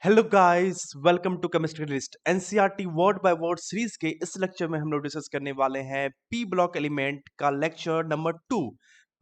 Hello guys, welcome to chemistry list. NCERT word by word series के इस lecture में हम लोग डिस्कस करने वाले हैं पी ब्लॉक एलिमेंट का लेक्चर नंबर 2।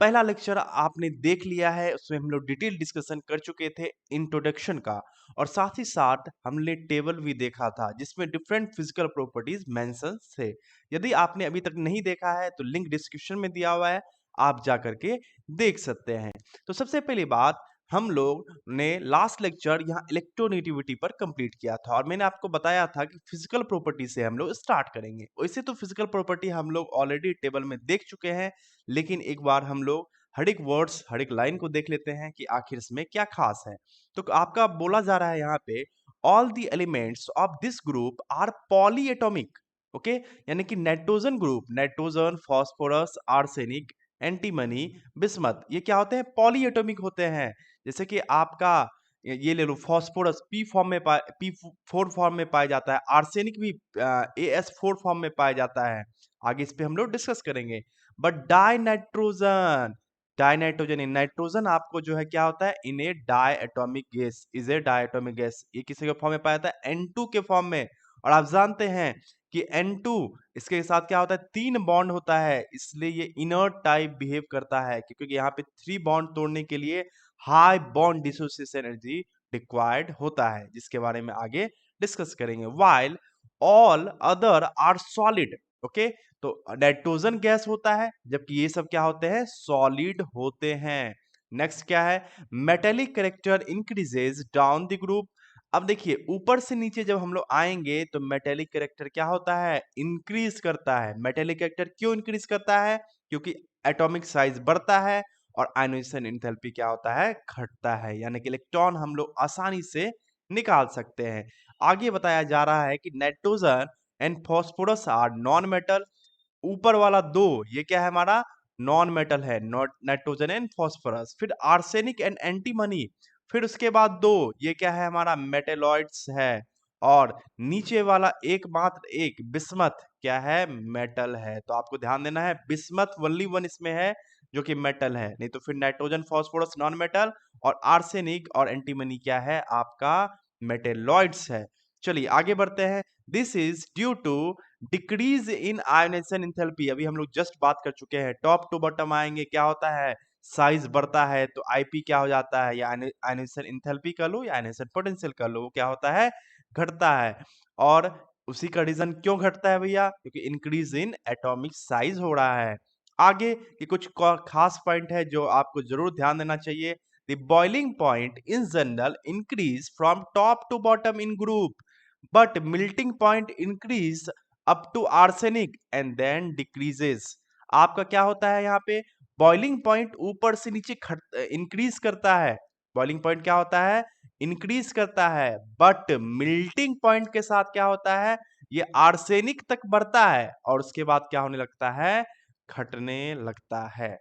पहला लेक्चर आपने देख लिया है, उसमें हम लोग डिटेल डिस्कशन कर चुके थे इंट्रोडक्शन का, और साथ ही साथ हमने टेबल भी देखा था जिसमें डिफरेंट फिजिकल प्रॉपर्टीज मेंशन थे। यदि आपने अभी तक नहीं देखा है तो लिंक डिस्क्रिप्शन में दिया हुआ है, आप जा करके देख सकते हैं। तो सबसे पहली बात, हम लोग ने लास्ट लेक्चर यहाँ इलेक्ट्रोनेगेटिविटी पर कंप्लीट किया था और मैंने आपको बताया था कि फिजिकल प्रॉपर्टी से हम लोग स्टार्ट करेंगे। वैसे तो फिजिकल प्रॉपर्टी हम लोग ऑलरेडी टेबल में देख चुके हैं, लेकिन एक बार हम लोग हर एक वर्ड्स हर एक लाइन को देख लेते हैं कि आखिर इसमें क्या खास है। तो आपका बोला जा रहा है यहाँ पे, all the elements of this group are polyatomic. Okay, यानी कि nitrogen group, nitrogen, phosphorus, arsenic, antimony, bismuth, ये क्या होते हैं? पॉलीएटॉमिक होते हैं। जैसे कि आपका ये ले लो, फास्फोरस पी फॉर्म में पी फोर फॉर्म में पाया जाता है, आर्सेनिक भी AS4 फॉर्म में पाया जाता है। आगे इस पे हम लोग डिस्कस करेंगे। But dinitrogen, dinitrogen in nitrogen आपको जो है क्या होता है? In a diatomic gas, is a diatomic gas. ये किसी के फॉर्म में पाया जाता है? N2 के फॉर्म में। और आप जानते हैं कि N2 इसके साथ क्या होता है? 3 बॉन्ड होता है, इसलिए ये इनर्ट टाइप बिहेव करता है, क्योंकि यहाँ पे 3 बॉन्ड तोड़ने के लिए high bond dissociation energy required होता है, जिसके बारे में आगे डिस्कस करेंगे। While all other are solid. Okay, तो नाइट्रोजन गैस होता है, जबकि ये सब क्या होते हैं? सॉलिड होते हैं। नेक्स्ट क्या है? Metallic character increases down the group. अब देखिए, ऊपर से नीचे जब हम लोग आएंगे तो मेटेलिक कैरेक्टर क्या होता है? इंक्रीज करता है। मेटेलिक कैरेक्टर क्यों इंक्रीज करता है? क्योंकि एटॉमिक साइज बढ़ता है और आयनाइजेशन एंथैल्पी क्या होता है? घटता है, यानी कि इलेक्ट्रॉन हम लोग आसानी से निकाल सकते हैं। आगे बताया जा रहा है कि nitrogen and phosphorus are non metal. ऊपर वाला दो, ये क्या है हमारा? नॉन मेटल है, नॉट नाइट्रोजन एंड फास्फोरस। फिर आर्सेनिक एंड एंटीमनी, फिर उसके बाद दो, ये क्या है हमारा? मेटेलॉइड्स है। और नीचे वाला एकमात्र एक बिस्मथ क्या है? मेटल है। तो आपको ध्यान देना है, बिस्मथ ओनली वन इसमें है जो कि मेटल है, नहीं तो फिर नाइट्रोजन फास्फोरस नॉन मेटल और आर्सेनिक और एंटीमनी क्या है? आपका मेटेलॉइड्स है। चलिए आगे बढ़ते हैं। This is due to decrease in ionisation enthalpy. अभी हम लोग जस्ट बात कर चुके हैं, टॉप टू बॉटम आएंगे, क्या होता है? साइज बढ़ता है तो आईपी क्या हो जाता है? या आयोनाइजेशन एंथैल्पी कर लो या आयोनाइजेशन पोटेंशियल कर लो, वो क्या होता है? घटता है। और उसी का रीजन क्यों घटता है भैया? क्योंकि इंक्रीज इन एटॉमिक साइज हो रहा है। आगे ये कुछ खास पॉइंट है जो आपको जरूर ध्यान देना चाहिए। The boiling point in general increase from top to bottom in group, but melting point increase up to arsenic and then decreases. आपका क्या होता है यहाँ पे? बॉइलिंग पॉइंट ऊपर से नीचे इंक्रीज करता है। बॉइलिंग पॉइंट क्या होता है? इंक्रीज करता है। बट मेल्टिंग पॉइंट के साथ क्या होता है? ये आर्सेनिक तक बढ़ता है और उसके बाद क्या होने लगता है? घटने लगता है।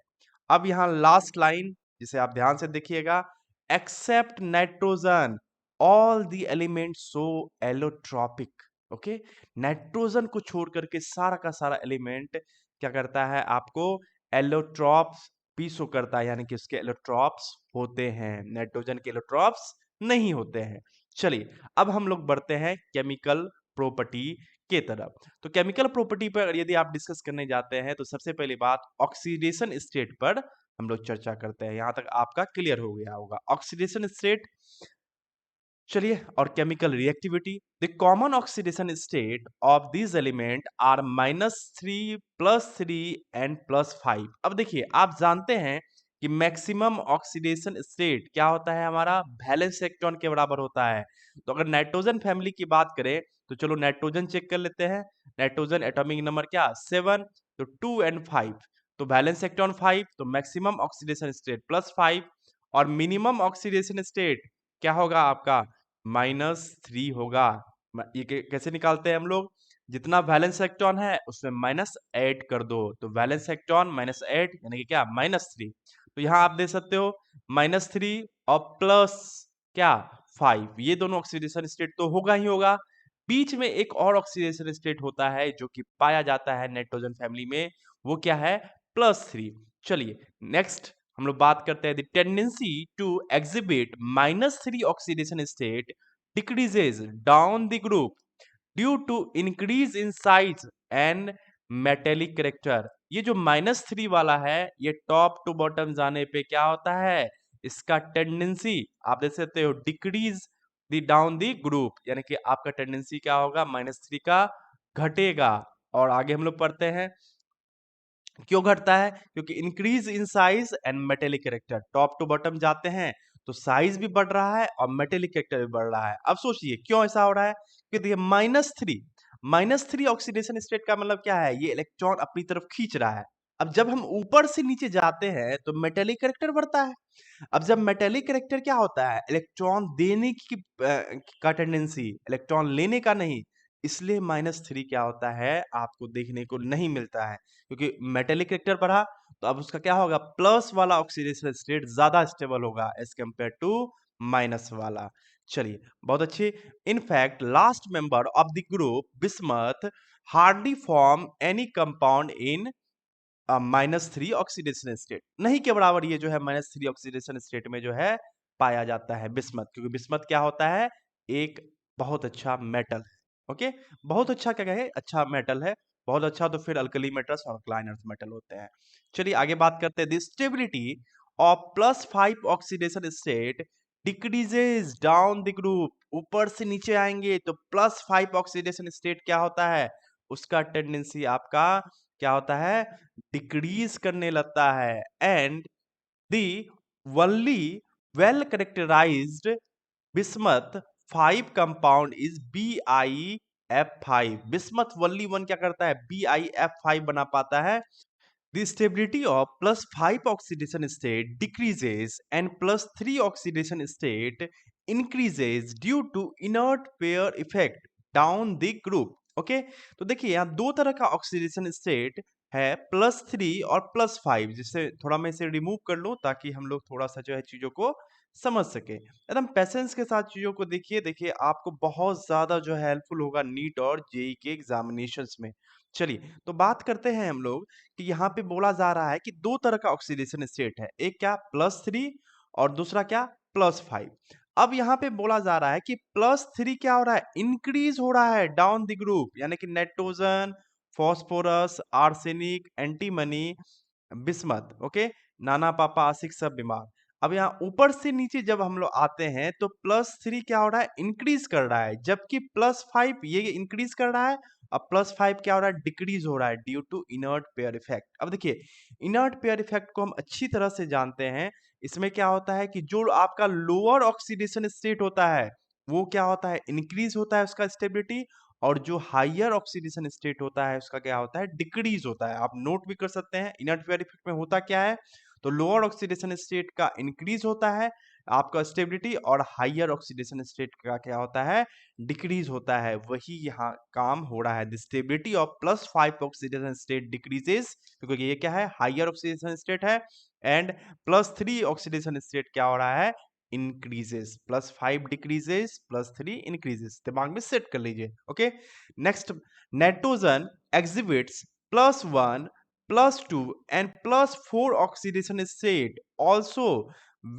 अब यहाँ लास्ट लाइन जिसे आप ध्यान से देखिएगा, except nitrogen all the elements so allotropic. Okay, nitrogen को छोड़ करके सारा का सारा एलिमेंट क्या करता है? आपको एलोट्रॉप्स भी शो करता है, यानी कि उसके एलोट्रॉप्स होते हैं, नाइट्रोजन के एलोट्रॉप्स नहीं होते हैं। चलिए अब हम लोग बढ़ते हैं केमिकल प्रॉपर्टी के तरफ। तो केमिकल प्रॉपर्टी पर यदि आप डिस्कस करने जाते हैं तो सबसे पहली बात, ऑक्सीडेशन स्टेट पर हम लोग चर्चा करते हैं। यहां तक आपका क्लियर हो गया होगा ऑक्सीडेशन स्टेट। चलिए, और chemical reactivity, the common oxidation state of this element are -3 +3 and +5। अब देखिए, आप जानते हैं कि मैक्सिमम ऑक्सीडेशन स्टेट क्या होता है हमारा? वैलेंस इलेक्ट्रॉन के बराबर होता है। तो अगर नाइट्रोजन फैमिली की बात करें तो चलो नाइट्रोजन चेक कर लेते हैं। नाइट्रोजन एटॉमिक नंबर क्या? 7, तो 2 एंड 5, तो वैलेंस इलेक्ट्रॉन 5, तो मैक्सिमम ऑक्सीडेशन स्टेट +5, और मिनिमम ऑक्सीडेशन स्टेट क्या होगा आपका? -3 होगा। ये कैसे निकालते हैं हम लोग? जितना वैलेंस इलेक्ट्रॉन है उसमें माइनस ऐड कर दो, तो वैलेंस इलेक्ट्रॉन -8 यानी कि क्या? -3। तो यहाँ आप दे सकते हो -3 और प्लस क्या? 5, ये दोनों ऑक्सीडेशन स्टेट तो होगा ही होगा। बीच में एक और ऑक्सीडेशन स्टेट होता है जो कि पाया जाता है नाइट्रोजन फैमिली में, वो क्या है? +3। चलिए नेक्स्ट हम लोग बात करते हैं the tendency to exhibit -3 oxidation state decreases down the group due to increase in size and metallic character. ये जो -3 वाला है ये टॉप टू बॉटम जाने पे क्या होता है, इसका टेंडेंसी आप देख सकते हो decrease the down the group, यानी कि आपका टेंडेंसी क्या होगा, -3 का घटेगा। और आगे हम लोग पढ़ते हैं क्यों घटता है, क्योंकि increase in size and metallic character, top to bottom जाते हैं तो साइज भी बढ़ रहा है और मेटेलिक कैरेक्टर भी बढ़ रहा है। अब सोचिए क्यों ऐसा हो रहा है, कि देखिए -3 ऑक्सीडेशन स्टेट का मतलब क्या है, ये इलेक्ट्रॉन अपनी तरफ खींच रहा है। अब जब हम ऊपर से नीचे जाते हैं तो मेटेलिक कैरेक्टर बढ़ता है। अब जब मेटेलिक कैरेक्टर क्या होता है, इलेक्ट्रॉन देने की का टेंडेंसी, इलेक्ट्रॉन लेने का नहीं, इसलिए -3 क्या होता है आपको देखने को नहीं मिलता है। क्योंकि मेटेलिक कैरेक्टर बढ़ा तो अब उसका क्या होगा, प्लस वाला ऑक्सीडेशन स्टेट ज्यादा स्टेबल होगा एज कंपेयर टू माइनस वाला। चलिए बहुत अच्छे। In fact last member of the group bismuth hardly form any compound in -3 oxidation state, नहीं के बराबर ये जो है -3 ऑक्सीडेशन स्टेट में जो है पाया जाता है बिस्मथ, क्योंकि बिस्मथ क्या होता है, एक बहुत अच्छा मेटल है। ओके, बहुत अच्छा क्या कहे, अच्छा मेटल है, बहुत अच्छा। तो फिर अल्कली मेटल्स और अल्कलाइन अर्थ मेटल होते हैं। चलिए आगे बात करते हैं, the stability of +5 oxidation state decreases down the group. ऊपर से नीचे आएंगे तो +5 ऑक्सीडेशन स्टेट क्या होता है, उसका टेंडेंसी आपका क्या होता है, डिक्रीज करने लगता है। And the only well characterised bismuth 5 compound is BiF5। Bismuth only one क्या करता है, BiF5 बना पाता है। The stability of +5 oxidation state decreases and +3 oxidation state increases due to inert pair effect down the group। Okay, तो देखिए यहाँ दो तरह का ऑक्सीडेशन स्टेट है, +3 और +5, जिससे थोड़ा मैं इसे रिमूव कर लूं ताकि हम लोग थोड़ा सा जो है चीजों को समझ सके। एकदम पेशेंस के साथ चीजों को देखिए, देखिए आपको बहुत ज्यादा जो है हेल्पफुल होगा नीट और जेई के एग्जामिनेशंस में। चलिए तो बात करते हैं हम लोग कि यहाँ पे बोला जा रहा है कि दो तरह का ऑक्सीडेशन स्टेट है, एक क्या +3 और दूसरा क्या +5। अब यहाँ पे बोला जा रहा है कि +3 क्या हो रहा है, इंक्रीज हो रहा है डाउन द ग्रुप, यानी कि nitrogen, phosphorus, arsenic, antimony, bismuth, okay, नाना पापा आशिक सब बीमार। अब यहाँ ऊपर से नीचे जब हम लोग आते हैं तो +3 क्या हो रहा है, इंक्रीज कर रहा है, जबकि +5 ये इंक्रीज कर रहा है। अब +5 क्या हो रहा है, डिक्रीज हो रहा है due to inert pair effect. अब देखिए इनर्ट पेयर इफेक्ट को हम अच्छी तरह से जानते हैं। इसमें क्या होता है कि जो आपका लोअर ऑक्सीडेशन स्टेट होता है वो क्या होता है, इंक्रीज होता है उसका स्टेबिलिटी, और जो हाइयर ऑक्सीडेशन स्टेट होता है उसका क्या होता है, डिक्रीज होता है। आप नोट भी कर सकते हैं इनर्ट पेयर इफेक्ट में होता क्या है, तो लोअर ऑक्सीडेशन स्टेट का इंक्रीज होता है आपका स्टेबिलिटी, और हाइयर ऑक्सीडेशन स्टेट का क्या होता है, डिक्रीज होता है। वही यहाँ काम हो रहा है, the stability of +5 oxidation state decreases, क्योंकि ये क्या है, हाइयर ऑक्सीडेशन स्टेट है। एंड +3 ऑक्सीडेशन स्टेट क्या हो रहा है, इंक्रीजेस। +5 डिक्रीजेस, +3 इंक्रीजेस, दिमाग में सेट कर लीजिए। Okay, next, nitrogen exhibits +1, +2 and +4 oxidation state also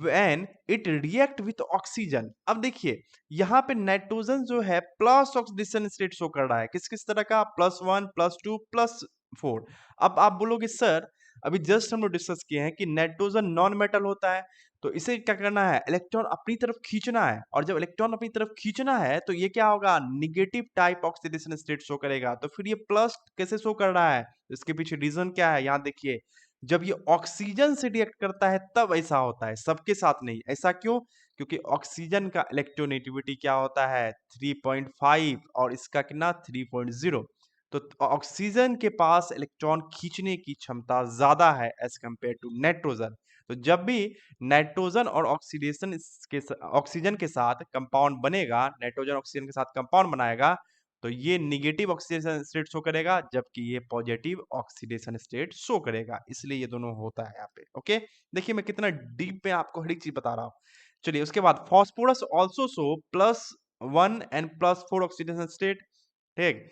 when it react with oxygen। अब देखिए यहाँ पे नाइट्रोजन जो है प्लस ऑक्सीडेशन स्टेट शो कर रहा है, किस किस तरह का, +1, +2, +4। अब आप बोलोगे सर अभी जस्ट हम लोग डिस्कस किए हैं कि नाइट्रोजन नॉन मेटल होता है, तो इसे क्या करना है, इलेक्ट्रॉन अपनी तरफ खींचना है, और जब इलेक्ट्रॉन अपनी तरफ खींचना है तो ये क्या होगा, negative type oxidation state show करेगा। तो फिर ये प्लस कैसे शो कर रहा है, इसके पीछे रीजन क्या है, यहाँ देखिए जब ये ऑक्सीजन से रिएक्ट करता है तब ऐसा होता है, सबके साथ नहीं। ऐसा क्यों, क्योंकि ऑक्सीजन का इलेक्ट्रोनेगेटिविटी क्या होता है 3.5 और इसका कितना 3.0। तो ऑक्सीजन के पास इलेक्ट्रॉन खींचने की क्षमता ज्यादा है एज कंपेयर टू नाइट्रोजन। तो जब भी नाइट्रोजन और ऑक्सीजन के साथ कंपाउंड बनेगा, नाइट्रोजन ऑक्सीजन के साथ कंपाउंड बनाएगा, तो ये निगेटिव ऑक्सीडेशन स्टेट शो करेगा, जबकि ये पॉजिटिव ऑक्सीडेशन स्टेट शो करेगा। इसलिए ये दोनों होता है यहाँ पे। ओके, देखिए मैं कितना डीप में आपको हर एक चीज बता रहा हूँ। चलिए उसके बाद phosphorus also show +1 and +4 oxidation state, ठीक,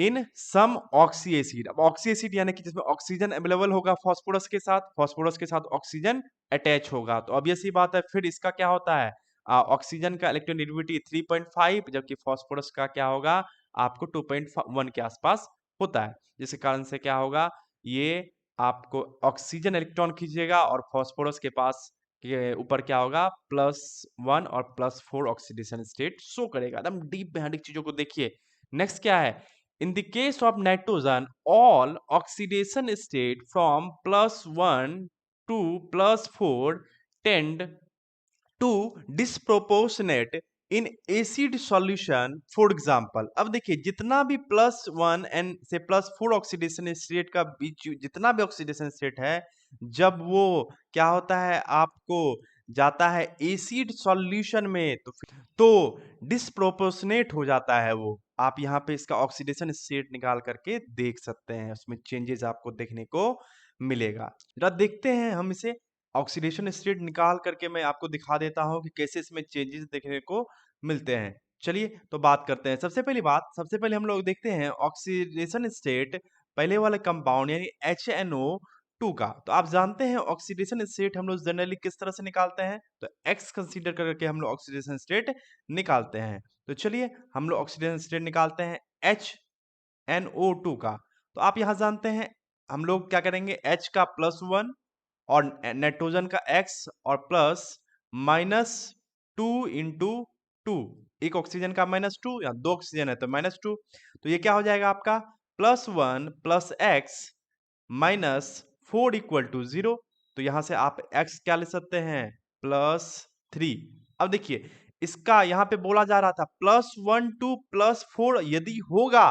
इन सम ऑक्सी एसिड। अब ऑक्सी एसिड यानी कि जिसमें ऑक्सीजन अवेलेबल होगा फास्फोरस के साथ ऑक्सीजन अटैच होगा, तो अब ये सी बात है, फिर इसका क्या होता है, ऑक्सीजन का इलेक्ट्रोनेगेटिविटी 3.5, जबकि फास्फोरस का क्या होगा आपको 2.1 के आसपास होता है। जिसके कारण से क्या होगा, ये आपको ऑक्सीजन इलेक्ट्रॉन खींचेगा और फास्फोरस के पास के ऊपर क्या होगा +1 और +4 ऑक्सीडेशन स्टेट शो करेगा। एकदम डीप में हर एक चीज़ों को देखिए। नेक्स्ट क्या है? In the case of nitrogen, all oxidation state from +1 to +4 tend to disproportionate in acid solution. For example, अब देखिए जितना भी +1 एंड से +4 ऑक्सीडेशन स्टेट का बीच जितना भी ऑक्सीडेशन स्टेट है, जब वो क्या होता है आपको जाता है एसिड सॉल्यूशन में तो डिस्प्रोपोर्शनेट हो जाता है वो। आप यहाँ पे इसका ऑक्सीडेशन स्टेट निकाल करके देख सकते हैं, उसमें चेंजेस आपको देखने को मिलेगा। जरा देखते हैं हम इसे ऑक्सीडेशन स्टेट निकाल करके मैं आपको दिखा देता हूँ कि कैसे इसमें चेंजेस देखने को मिलते हैं। चलिए तो बात करते हैं। सबसे पहले हम लोग देखते हैं ऑक्सीडेशन स्टेट पहले वाले कंपाउंड यानी HNO2 का। तो आप जानते हैं ऑक्सीडेशन स्टेट हम लोग जनरली किस तरह से निकालते हैं? तो X कंसीडर करके हम लोग ऑक्सीडेशन स्टेट निकालते हैं। तो चलिए हम लोग ऑक्सीडेशन स्टेट निकालते हैं HNO2 का। तो आप यहाँ जानते हैं हम लोग क्या करेंगे H का +1 और नाइट्रोजन का X और प्लस -2 इंटू 2, एक ऑक्सीजन का -2 या 2 ऑक्सीजन है तो -2, तो ये क्या हो जाएगा आपका +1 प्लस X -4 इक्वल टू 0। तो यहाँ से आप X क्या ले सकते हैं +3। अब देखिए इसका यहाँ पे बोला जा रहा था +1 टू +4 यदि होगा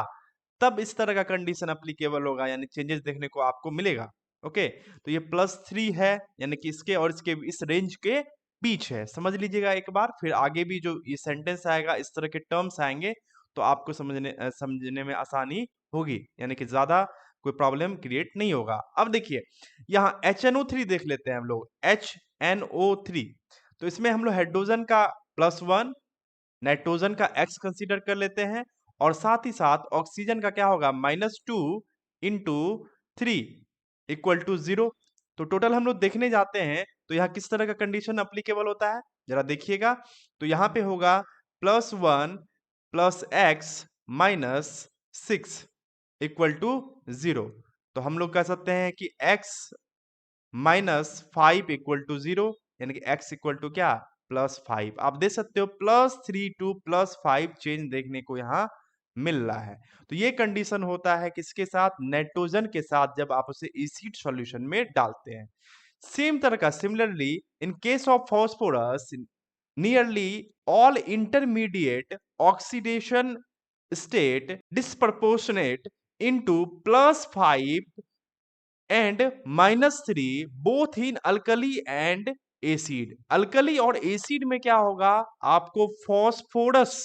तब इस तरह का कंडीशन एप्लीकेबल होगा, यानी चेंजेस देखने को आपको मिलेगा। ओके, तो ये +3 है यानी कि इसके और इसके इस रेंज के बीच है। समझ लीजिएगा एक बार, फिर आगे भी जो ये सेंटेंस आएगा इस तरह के टर्म्स आएंगे तो आपको समझने में आसानी होगी, यानी कि ज्यादा कोई प्रॉब्लम क्रिएट नहीं होगा। अब देखिए यहाँ HNO3 देख लेते हैं हम लोग HNO3। तो इसमें हम लोग हाइड्रोजन का +1 नाइट्रोजन का X कंसीडर कर लेते हैं और साथ ही साथ ऑक्सीजन का क्या होगा -2 इंटू 3 इक्वल टू 0। तो टोटल हम लोग देखने जाते हैं तो यहाँ किस तरह का कंडीशन अप्लीकेबल होता है जरा देखिएगा। तो यहाँ पे होगा +1 प्लस एक्स -6 इक्वल टू 0। तो हम लोग कह सकते हैं कि x -5 इक्वल टू 0, यानी कि x इक्वल टू क्या +5। आप देख सकते हो +3 टू +5 चेंज देखने को यहाँ मिल रहा है। तो ये कंडीशन होता है किसके साथ, नाइट्रोजन के साथ, जब आप उसे एसिड सॉल्यूशन में डालते हैं। सेम तरह का similarly in case of phosphorus nearly all intermediate oxidation state disproportionate into +5 and -3 both in alkali and acid। Alkali और एसिड में क्या होगा आपको फॉस्फोरस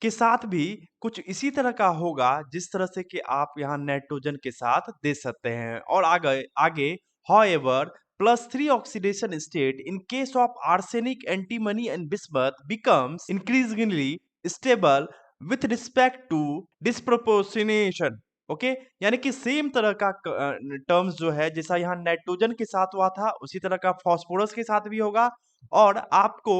के साथ भी कुछ इसी तरह का होगा जिस तरह से कि आप यहाँ नाइट्रोजन के साथ दे सकते हैं। और आगे आगे however +3 oxidation state in case of arsenic, antimony and bismuth becomes increasingly stable with respect to disproportionation। Okay, यानी कि सेम तरह का टर्म्स जो है जैसा यहाँ नाइट्रोजन के साथ हुआ था उसी तरह का फास्फोरस के साथ भी होगा और आपको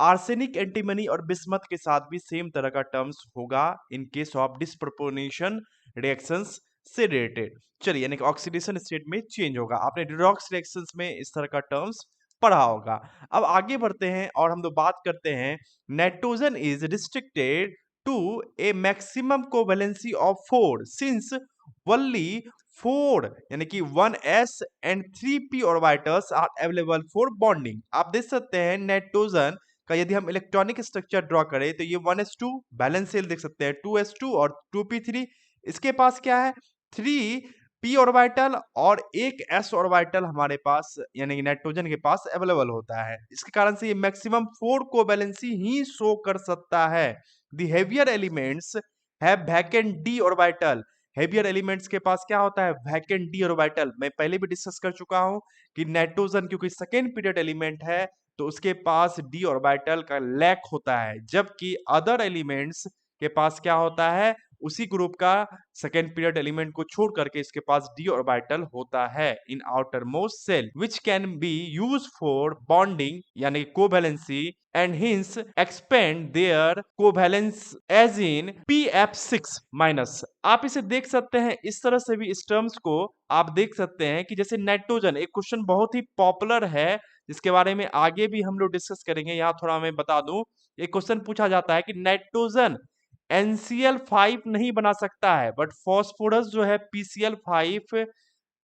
आर्सेनिक, एंटीमनी और बिस्मथ के साथ भी सेम तरह का टर्म्स होगा in case of disproportionation reactions से रिलेटेड। चलिए, यानी कि ऑक्सीडेशन स्टेट में चेंज होगा। आपने रिडॉक्स रिएक्शंस में इस तरह का टर्म्स पढ़ा होगा। अब आगे बढ़ते हैं और हम लोग बात करते हैं nitrogen is restricted to a maximum covalency of 4 since only 4 यानी कि 1s and 3p orbitals are available for bonding। आप देख सकते हैं नाइट्रोजन का यदि हम इलेक्ट्रॉनिक स्ट्रक्चर ड्रॉ करें तो ये 1s2 बैलेंस सेल देख सकते हैं, 2s2 और 2p3। इसके पास क्या है 3p ऑर्बिटल और एक s ऑर्बिटल हमारे पास यानी कि नाइट्रोजन के पास अवेलेबल होता है। इसके कारण से ये मैक्सिमम 4 कोवैलेंसी ही शो कर सकता है। The heavier elements have vacant d orbital। heavier elements के पास क्या होता है vacant d orbital। मैं पहले भी डिस्कस कर चुका हूं कि नाइट्रोजन क्योंकि सेकेंड पीरियड एलिमेंट है तो उसके पास d orbital का लैक होता है, जबकि अदर एलिमेंट्स के पास क्या होता है उसी ग्रुप का सेकेंड पीरियड एलिमेंट को छोड़ करके इसके पास d ऑर्बिटल होता है in outermost shell which can be use for bonding यानी covalency and hence expand their covalence as in pF6 minus. आप इसे देख सकते हैं इस तरह से भी इस टर्म्स को आप देख सकते हैं कि जैसे नाइट्रोजन एक क्वेश्चन बहुत ही पॉपुलर है जिसके बारे में आगे भी हम लोग डिस्कस करेंगे। यहाँ थोड़ा मैं बता दूं, एक क्वेश्चन पूछा जाता है कि नाइट्रोजन NCl5 नहीं बना सकता है बट फास्फोरस जो है PCl5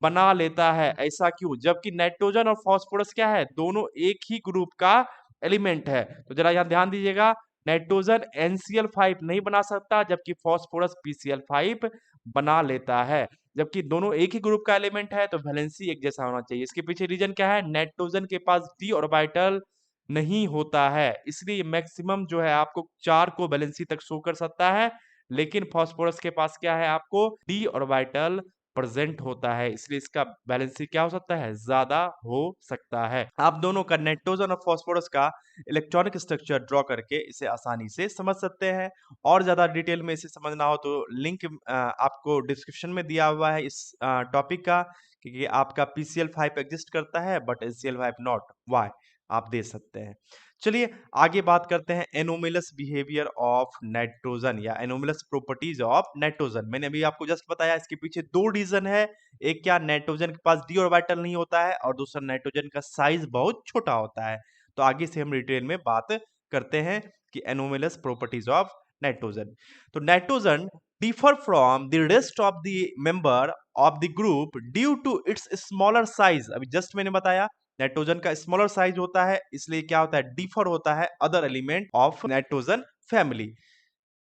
बना लेता है, ऐसा क्यों? जबकि नाइट्रोजन और फास्फोरस क्या है, दोनों एक ही ग्रुप का एलिमेंट है। तो जरा यहाँ ध्यान दीजिएगा, नाइट्रोजन NCl5 नहीं बना सकता जबकि फास्फोरस PCl5 बना लेता है। जबकि दोनों एक ही ग्रुप का एलिमेंट है तो वैलेंसी एक जैसा होना चाहिए। इसके पीछे रीजन क्या है, नाइट्रोजन के पास d ऑर्बिटल नहीं होता है, इसलिए मैक्सिमम जो है आपको 4 को वैलेंसी तक शो कर सकता है, लेकिन फास्फोरस के पास क्या है, आपको d ऑर्बिटल प्रेजेंट होता है, इसलिए इसका वैलेंसी क्या हो सकता है, ज्यादा हो सकता है। आप दोनों का नाइट्रोजन और फास्फोरस का इलेक्ट्रॉनिक स्ट्रक्चर ड्रॉ करके इसे आसानी से समझ सकते हैं। और ज्यादा डिटेल में इसे समझना हो तो लिंक आपको डिस्क्रिप्शन में दिया हुआ है इस टॉपिक का, क्योंकि आपका PCl5 एग्जिस्ट करता है बट NCl5 नॉट, वाई आप दे सकते हैं। चलिए आगे बात करते हैं एनोमलस बिहेवियर ऑफ नाइट्रोजन या एनोमलस प्रॉपर्टीज ऑफ नाइट्रोजन। मैंने अभी आपको जस्ट बताया, इसके पीछे दो रीजन है, एक क्या, नाइट्रोजन के पास d ऑर्बिटल नहीं होता है और दूसरा नाइट्रोजन का साइज बहुत छोटा होता है। तो आगे से हम डिटेल में बात करते हैं कि एनोमलस प्रॉपर्टीज ऑफ नाइट्रोजन। तो nitrogen differ from the rest of the member of the group due to its smaller size। अभी जस्ट मैंने बताया नाइट्रोजन का स्मॉलर साइज होता है, इसलिए क्या होता है, डिफर होता है other element of nitrogen family.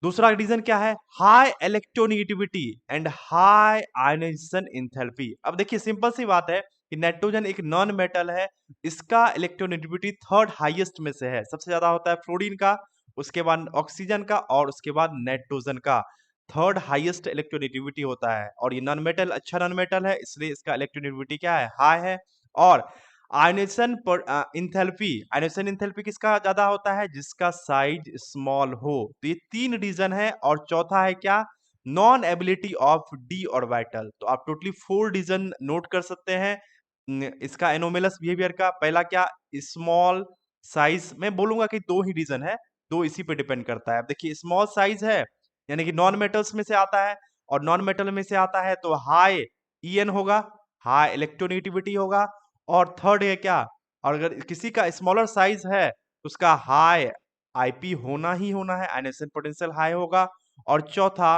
दूसरा रीजन क्या है, high electronegativity and high ionisation enthalpy. अब देखिए सिंपल सी बात है कि नाइट्रोजन एक नॉन मेटल है, इसका इलेक्ट्रोनेगेटिविटी थर्ड हाईएस्ट में से है, सबसे ज्यादा होता है फ्लोरीन का, उसके बाद ऑक्सीजन का और उसके बाद नाइट्रोजन का थर्ड हाईएस्ट इलेक्ट्रोनेगेटिविटी होता है। और ये नॉन मेटल, अच्छा नॉन मेटल है, इसलिए इसका इलेक्ट्रोनेगेटिविटी क्या है, हाई है। और आयनेशन पर इंथैल्पी, आयनेशन इंथैल्पी किसका ज्यादा होता है, जिसका साइज स्मॉल हो। तो ये तीन रीजन है। और चौथा है क्या, non ability of d orbital. तो आप टोटली 4 रीजन नोट कर सकते हैं इसका एनोमलस बिहेवियर का। पहला क्या, स्मॉल साइज, मैं बोलूंगा कि दो ही रीजन है, दो इसी पे डिपेंड करता है। अब देखिए स्मॉल साइज है यानी कि नॉन मेटल्स में से आता है, और नॉन मेटल में से आता है तो हाई En होगा, हाई इलेक्ट्रोनेगेटिविटी होगा। और थर्ड है क्या, और अगर किसी का स्मॉलर साइज है तो उसका हाई आईपी होना ही होना है, आयनेशन पोटेंशियल हाई होगा। और चौथा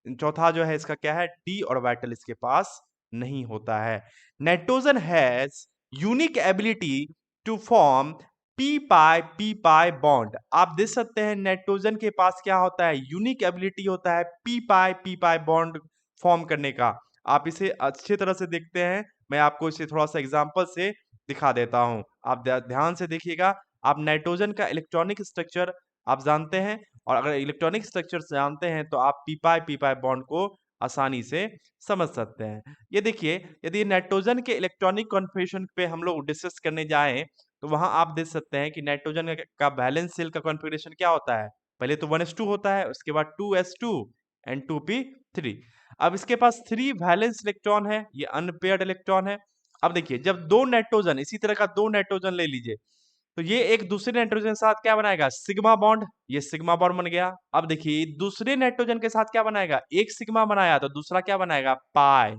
चौथा जो है इसका क्या है, d ऑर्बिटल इसके पास नहीं होता है। Nitrogen has unique ability to form p pi bond. आप देख सकते हैं नाइट्रोजन के पास क्या होता है, यूनिक एबिलिटी होता है पी पाई बॉन्ड फॉर्म करने का। आप इसे अच्छे तरह से देखते हैं, मैं आपको इसे थोड़ा सा एग्जांपल से दिखा देता हूं। आप ध्यान से देखिएगा, आप नाइट्रोजन का इलेक्ट्रॉनिक स्ट्रक्चर आप जानते हैं, और अगर इलेक्ट्रॉनिक स्ट्रक्चर जानते हैं तो आप पी पाई बॉन्ड को आसानी से समझ सकते हैं। ये देखिए, यदि नाइट्रोजन के इलेक्ट्रॉनिक कॉन्फ़िगरेशन पे हम लोग डिस्कस करने जाएं तो वहां आप देख सकते हैं कि नाइट्रोजन का वैलेंस शेल का कॉन्फ़िगरेशन क्या होता है, पहले तो 1s2 होता है, उसके बाद 2s2 एंड 2p3। अब इसके पास 3 वैलेंस इलेक्ट्रॉन है, ये अनपेयर्ड इलेक्ट्रॉन है। अब देखिए जब दो नाइट्रोजन, इसी तरह का दो नाइट्रोजन ले लीजिए, तो ये एक दूसरे नाइट्रोजन के साथ क्या बनाएगा, सिग्मा बॉन्ड, ये सिग्मा बॉन्ड बन गया। अब देखिए दूसरे नाइट्रोजन के साथ क्या बनाएगा, एक सिग्मा बनाया तो दूसरा क्या बनाएगा, पाई।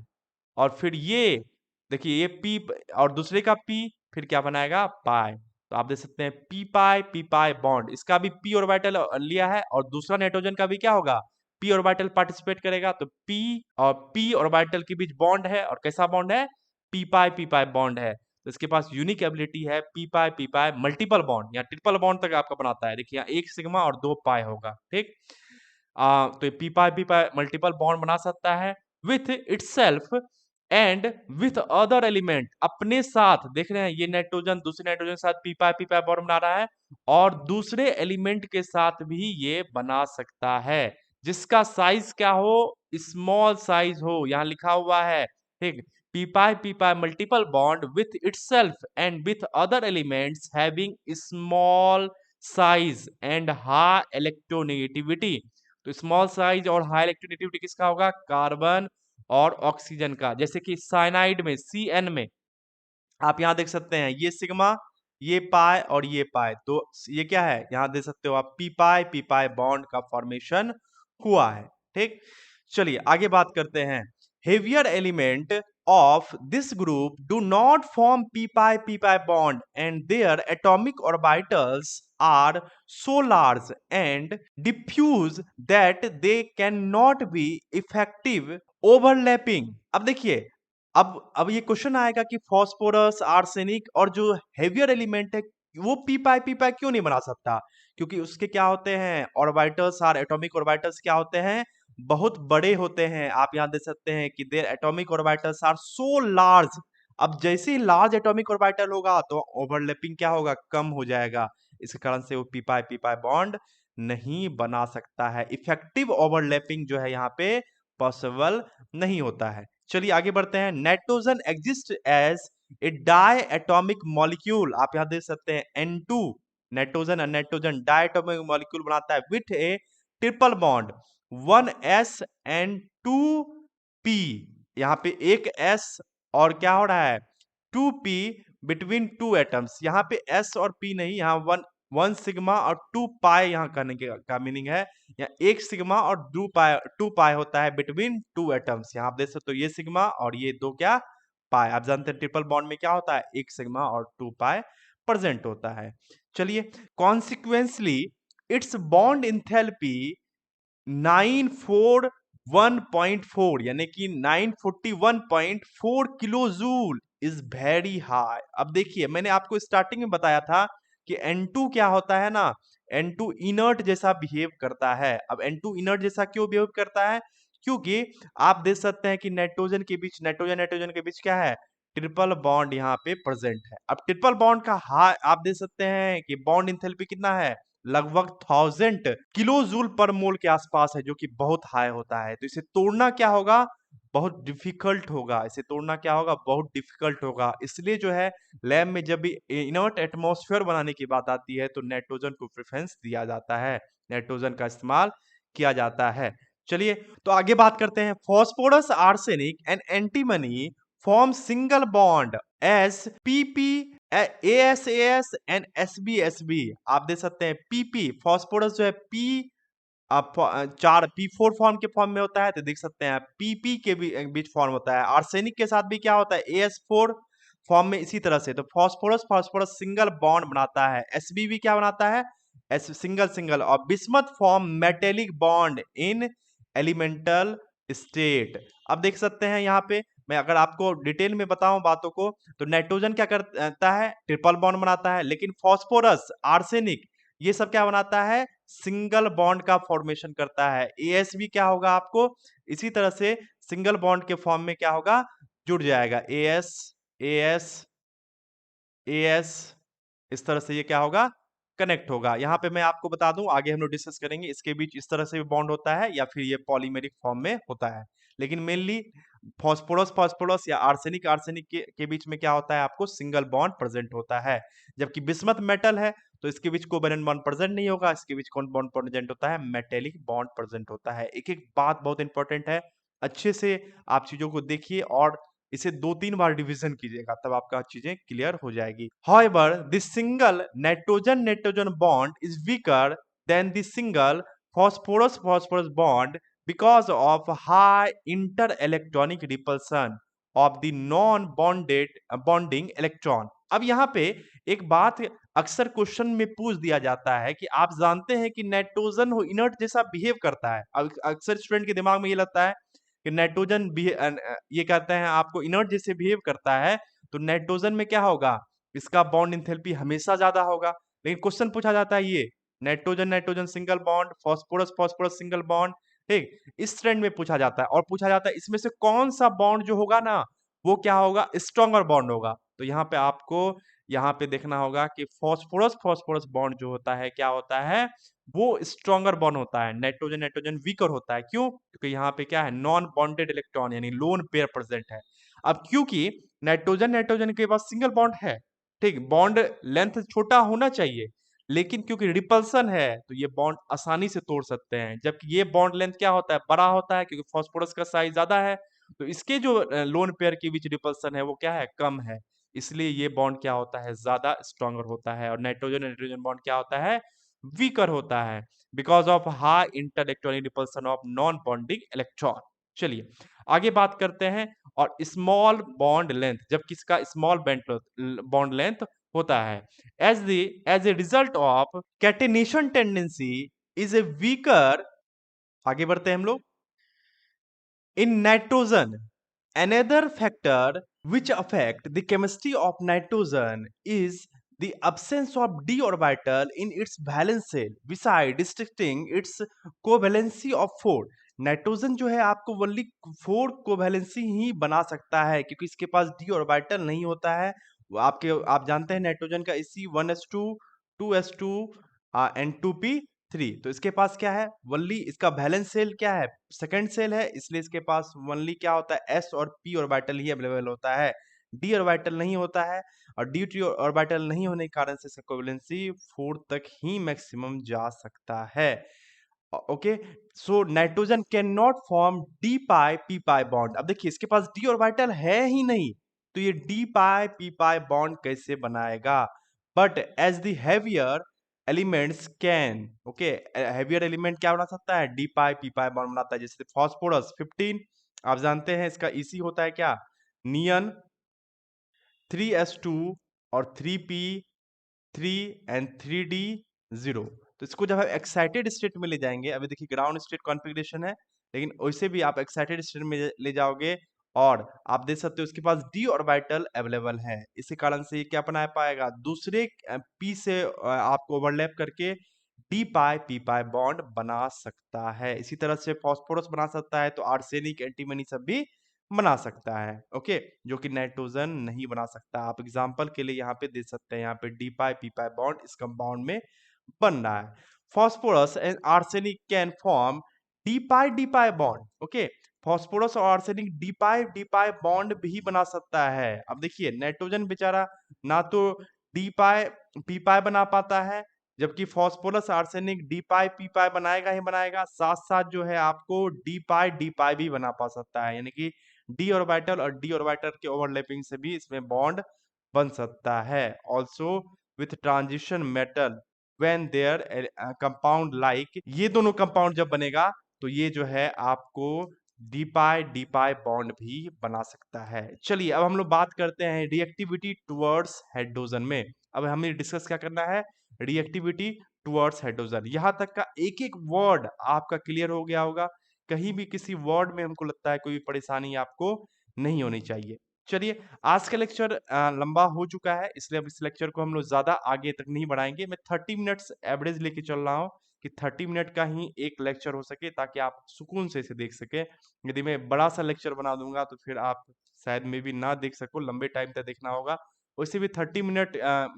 और फिर ये देखिए ये पी और दूसरे का पी, फिर क्या बनाएगा, पाई। तो आप देख सकते हैं पी पाई बॉन्ड, इसका भी पी ऑर्बिटल लिया है और दूसरा नाइट्रोजन का भी क्या होगा, पी ऑर्बिटल पार्टिसिपेट करेगा। तो पी और पी ऑर्बिटल के बीच बॉन्ड है, और कैसा बॉन्ड है, पी पाई बॉन्ड है। तो इसके पास यूनिक एबिलिटी है पी पाई मल्टीपल बॉन्ड या ट्रिपल बॉन्ड तक आपका बनाता है। देखिए यहाँ एक सिग्मा और दो पाई होगा, ठीक। तो पी पाई मल्टीपल बॉन्ड बना सकता है with itself and with other element. अपने साथ देख रहे हैं ये नाइट्रोजन दूसरे नाइट्रोजन के साथ पी पाई बॉन्ड बना रहा है, और दूसरे एलिमेंट के साथ भी ये बना सकता है जिसका साइज क्या हो, स्मॉल साइज हो, यहाँ लिखा हुआ है, ठीक। P pi multiple bond with itself and with other elements having small size and high electronegativity. तो स्मॉल साइज और हाई इलेक्ट्रोनेगेटिविटी किसका होगा? कार्बन और ऑक्सीजन का। जैसे कि साइनाइड में CN में आप यहाँ देख सकते हैं ये सिग्मा, ये पाई और ये पाई, तो ये क्या है? यहाँ देख सकते हो आप पी पाई बॉन्ड का फॉर्मेशन हुआ है। ठीक, चलिए आगे बात करते हैं। Heavier element of this group do not form p pi bond and their atomic orbitals are so large and diffuse that they cannot be effective overlapping। अब देखिए, अब ये क्वेश्चन आएगा कि फास्फोरस, आर्सेनिक और जो हेवियर एलिमेंट है वो पी पाई क्यों नहीं बना सकता? क्योंकि उसके क्या होते हैं? ऑर्बिटल्स आर एटॉमिक ऑर्बिटल्स क्या होते हैं? बहुत बड़े होते हैं। आप यहाँ देख सकते हैं कि their atomic orbitals are so large. अब जैसे ही लार्ज एटॉमिक ऑर्बिटल होगा तो ओवरलैपिंग क्या होगा? कम हो जाएगा। इस कारण से वो पी पाई बॉन्ड नहीं बना सकता है। इफेक्टिव ओवरलैपिंग जो है यहाँ पे पॉसिबल नहीं होता है। चलिए आगे बढ़ते हैं। Nitrogen exist as a diatomic molecule. आप यहाँ देख सकते हैं N2 nitrogen die atomic molecule बनाता है with A triple bond 1s and 2p। यहाँ पे एक s और क्या हो रहा है? 2p between two atoms. यहाँ पे s और p नहीं, यहाँ वन सिग्मा और 2 पाई यहाँ करने का मीनिंग है। या एक सिग्मा और 2 पाई होता है बिटवीन टू एटम्स। यहाँ आप देख सकते हो ये सिग्मा और ये दो क्या? पाई। आप जानते हैं ट्रिपल बॉन्ड में क्या होता है? एक सिग्मा और 2 पाई प्रेजेंट होता है। चलिए, कॉन्सिक्वेंसली इट्स बॉन्ड इंथैल्पी 941.4 यानी कि 941.4 kilo joule is very high. अब देखिए, मैंने आपको स्टार्टिंग में बताया था कि N2 क्या होता है ना? N2 इनर्ट जैसा बिहेव करता है। अब N2 इनर्ट जैसा क्यों बिहेव करता है? क्योंकि आप देख सकते हैं कि नाइट्रोजन के बीच, नाइट्रोजन के बीच क्या है? ट्रिपल बॉन्ड यहाँ पे प्रेजेंट है। अब ट्रिपल बॉन्ड का हाई आप देख सकते हैं कि बॉन्ड इंथैल्पी कितना है? लगभग 1000 किलो जूल पर मोल के आसपास है, जो कि बहुत हाई होता है। तो इसे तोड़ना क्या होगा? बहुत डिफिकल्ट होगा। इसे तोड़ना क्या होगा? बहुत डिफिकल्ट होगा। इसलिए जो है लैब में जब भी इनर्ट एटमॉस्फेयर बनाने की बात आती है तो नाइट्रोजन को प्रेफरेंस दिया जाता है, नाइट्रोजन का इस्तेमाल किया जाता है। चलिए, तो आगे बात करते हैं। Phosphorus, arsenic and antimony form single bond S PP AS and SB आप देख सकते हैं PP फॉस्फोरस जो है P चार P4 फॉर्म के फॉर्म में होता है, तो देख सकते हैं PP के बीच फॉर्म होता है। आर्सेनिक के साथ भी क्या होता है? AS4 फॉर्म में इसी तरह से। तो फॉस्फोरस फॉस्फोरस सिंगल बॉन्ड बनाता है। SB भी क्या बनाता है? Single single. और bismuth form metallic bond in elemental state. अब देख सकते हैं यहाँ पे मैं अगर आपको डिटेल में बताऊं बातों को, तो नाइट्रोजन क्या करता है? ट्रिपल बॉन्ड बनाता है। लेकिन फॉस्फोरस, आर्सेनिक ये सब क्या बनाता है? सिंगल बॉन्ड का फॉर्मेशन करता है। AS भी क्या होगा आपको? इसी तरह से सिंगल बॉन्ड के फॉर्म में क्या होगा? जुड़ जाएगा। AS AS AS इस तरह से ये क्या होगा? कनेक्ट होगा। यहाँ पे मैं आपको बता दूं, आगे हम लोग डिस्कस करेंगे इसके बीच इस तरह से भी बॉन्ड होता है या फिर ये पॉलीमेरिक फॉर्म में होता है। लेकिन मेनली फॉस्फोरस फॉस्फोरस या आर्सेनिक आर्सेनिक के बीच में क्या होता है? आपको सिंगल बॉन्ड प्रेजेंट होता है। जबकि बिस्मथ मेटल है तो इसके बीच कोवेलेंट बॉन्ड प्रेजेंट नहीं होगा। इसके बीच कौन बॉन्ड प्रेजेंट होता है? मेटेलिक बॉन्ड प्रेजेंट होता है। एक एक बात बहुत इंपॉर्टेंट है, अच्छे से आप चीजों को देखिए और इसे 2-3 बार डिवीजन कीजिएगा, तब आपका चीजें क्लियर हो जाएगी। However, the single nitrogen bond is weaker than the single phosphorus bond because of high interelectronic repulsion of the non-bonded bonding electron। अब यहाँ पे एक बात अक्सर क्वेश्चन में पूछ दिया जाता है कि आप जानते हैं कि नाइट्रोजन हो इनर्ट जैसा बिहेव करता है। अब अक्सर स्टूडेंट के दिमाग में ये लगता है कि नाइट्रोजन ये कहते हैं आपको इनर्ट जैसे बिहेव करता है, तो नाइट्रोजन में क्या होगा? इसका बॉन्ड इंथैल्पी हमेशा ज्यादा होगा। लेकिन क्वेश्चन पूछा जाता है ये nitrogen nitrogen single bond, phosphorus phosphorus single bond, ठीक, इस ट्रेंड में पूछा जाता है। और पूछा जाता है इसमें से कौन सा बॉन्ड जो होगा ना वो क्या होगा? स्ट्रॉन्गर बॉन्ड होगा। तो यहाँ पे आपको यहाँ पे देखना होगा कि फॉस्फोरस फॉस्फोरस बॉन्ड जो होता है क्या होता है? वो स्ट्रॉन्गर बॉन्ड होता है। नाइट्रोजन नाइट्रोजन वीकर होता है। क्यों? क्योंकि यहाँ पे क्या है? नॉन बॉन्डेड इलेक्ट्रॉन यानी लोन पेयर प्रेजेंट है। अब क्योंकि नाइट्रोजन नाइट्रोजन के पास सिंगल बॉन्ड है, ठीक, बॉन्ड लेंथ छोटा होना चाहिए, लेकिन क्योंकि रिपल्सन है तो ये बॉन्ड आसानी से तोड़ सकते हैं, जबकि ये बॉन्ड लेंथ क्या होता है, बड़ा होता है, क्योंकि फास्फोरस का साइज ज्यादा है, तो इसके जो लोन पेयर के बीच रिपल्सन है वो क्या है, कम है। इसलिए ये बॉन्ड क्या होता है, ज्यादा स्ट्रॉन्गर होता है। और नाइट्रोजन नाइट्रोजन बॉन्ड क्या होता है, वीकर होता है, because of high interelectronic repulsion of non bonding electron. चलिए आगे बात करते हैं। और स्मॉल बॉन्ड लेंथ, जब किसका स्मॉल बॉन्ड लेंथ होता है, as a result of catenation tendency is a weaker, आगे बढ़ते हैं हम लोग, in nitrogen. Another factor which affect the chemistry of nitrogen is the absence of d orbital in its valence shell, besides restricting its covalency of 4. Nitrogen जो है आपको only 4 covalency ही बना सकता है, क्योंकि इसके पास डी ऑर्बिटल नहीं होता है। वो आप जानते हैं नाइट्रोजन का इसी 1s2 2s2 एंड 2p3, तो इसके पास क्या है, वनली इसका वैलेंस सेल क्या है, सेकंड सेल है, इसलिए इसके पास वनली क्या होता है, s और p ऑर्बिटल ही अवेलेबल होता है, d ऑर्बिटल नहीं होता है। और डी ऑर्बिटल नहीं होने के कारण से इसका कोवैलेंसी 4 तक ही मैक्सिमम जा सकता है। Okay, so nitrogen can not form D pi p pi bond. अब देखिए इसके पास डी ऑर्बिटल है ही नहीं, तो ये d pi p pi bond कैसे बनाएगा। But as the heavier elements can, okay, heavier element क्या बना सकता है, d pi p pi bond बनाता है। जैसे फास्फोरस 15, आप जानते हैं इसका ईसी होता है क्या, नियन 3s2 और 3p3 एंड 3d0। तो इसको जब आप एक्साइटेड स्टेट में ले जाएंगे, अभी देखिए ग्राउंड स्टेट कॉन्फ़िगरेशन है, लेकिन वैसे भी आप एक्साइटेड स्टेट में ले जाओगे और आप देख सकते हो उसके पास डी ऑर्बिटल अवेलेबल है। इसी कारण से ये क्या बना पाएगा, दूसरे पी से आपको ओवरलैप करके D pi p pi bond बना सकता है। इसी तरह से फास्फोरस बना सकता है, तो आर्सेनिक एंटीमनी सब भी बना सकता है। ओके, जो कि नाइट्रोजन नहीं बना सकता। आप एग्जांपल के लिए यहाँ पे दे सकते हैं, यहाँ पे D pi p pi bond इस कंपाउंड में बन रहा है। Phosphorus and arsenic can form D pi bond. Okay, phosphorus और आर्सेनिक डी पाई बॉन्ड भी बना सकता है। अब देखिए नाइट्रोजन बेचारा ना तो डी पाई पी पाई बना पाता है, जबकि phosphorus arsenic D pi p पाई बनाएगा ही बनाएगा, साथ साथ जो है आपको डी पाई भी बना पा सकता है, यानी कि डी ऑर्बिटल और डी ऑर्बिटल के ओवरलैपिंग से भी इसमें बॉन्ड बन सकता है। Also with transition metal when there compound like, ये दोनों कंपाउंड जब बनेगा तो ये जो है आपको डी पाई बॉन्ड भी बना सकता है। चलिए अब हम लोग बात करते हैं रिएक्टिविटी टुवर्ड्स हाइड्रोजन में। अब हमें डिस्कस क्या करना है, रिएक्टिविटी टुवर्ड्स हाइड्रोजन। यहाँ तक का एक एक वर्ड आपका क्लियर हो गया होगा, कहीं भी किसी वर्ड में हमको लगता है कोई परेशानी आपको नहीं होनी चाहिए। चलिए आज का लेक्चर लंबा हो चुका है, इसलिए अब इस लेक्चर को हम लोग ज्यादा आगे तक नहीं बढ़ाएंगे। मैं 30 मिनट्स एवरेज लेके चल रहा हूँ कि 30 मिनट का ही एक लेक्चर हो सके, ताकि आप सुकून से इसे देख सके। यदि मैं बड़ा सा लेक्चर बना दूंगा तो फिर आप शायद में भी ना देख सको, लंबे टाइम तक देखना होगा। वैसे भी 30 मिनट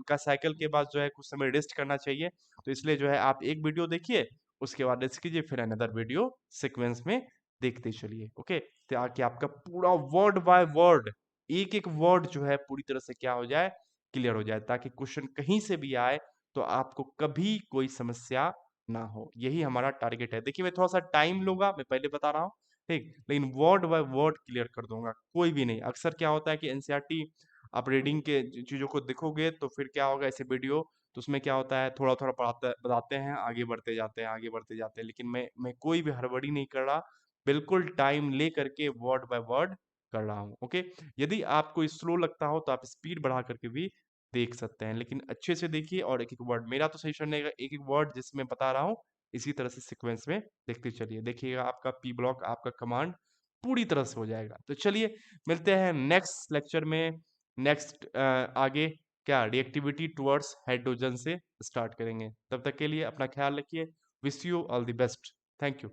का साइकिल के बाद जो है कुछ समय रेस्ट करना चाहिए, तो इसलिए जो है आप एक वीडियो देखिए, उसके बाद रेस्ट कीजिए, फिर अनदर वीडियो सीक्वेंस में देखते चलिए। ओके, ताकि आपका पूरा वर्ड बाय वर्ड, एक एक वर्ड जो है पूरी तरह से क्या हो जाए, क्लियर हो जाए, ताकि क्वेश्चन कहीं से भी आए तो आपको कभी कोई समस्या ना हो। यही हमारा टारगेट है। देखिए मैं थोड़ा सा टाइम लूंगा, मैं पहले बता रहा हूँ, ठीक, लेकिन वर्ड बाय वर्ड क्लियर कर दूंगा, कोई भी नहीं। अक्सर क्या होता है कि एनसीईआरटी आप रीडिंग के चीजों को देखोगे तो फिर क्या होगा, ऐसे वीडियो तो उसमें क्या होता है, थोड़ा थोड़ा पढ़ाते बताते हैं, आगे बढ़ते जाते हैं, आगे बढ़ते जाते हैं। लेकिन मैं कोई भी हड़बड़ी नहीं कर रहा, बिल्कुल टाइम ले करके वर्ड बाय वर्ड कर रहा हूँ। ओके, यदि आपको स्लो लगता हो तो आप स्पीड बढ़ा करके भी देख सकते हैं, लेकिन अच्छे से देखिए और एक एक वर्ड, मेरा तो सही रहेगा, एक एक वर्ड जिसमें बता रहा हूँ इसी तरह से सीक्वेंस में देखते चलिए, देखिएगा आपका पी ब्लॉक, आपका कमांड पूरी तरह से हो जाएगा। तो चलिए मिलते हैं नेक्स्ट लेक्चर में। नेक्स्ट आगे क्या रिएक्टिविटी टुवर्ड्स हाइड्रोजन से स्टार्ट करेंगे। तब तक के लिए अपना ख्याल रखिए। Wish you all the best. Thank you.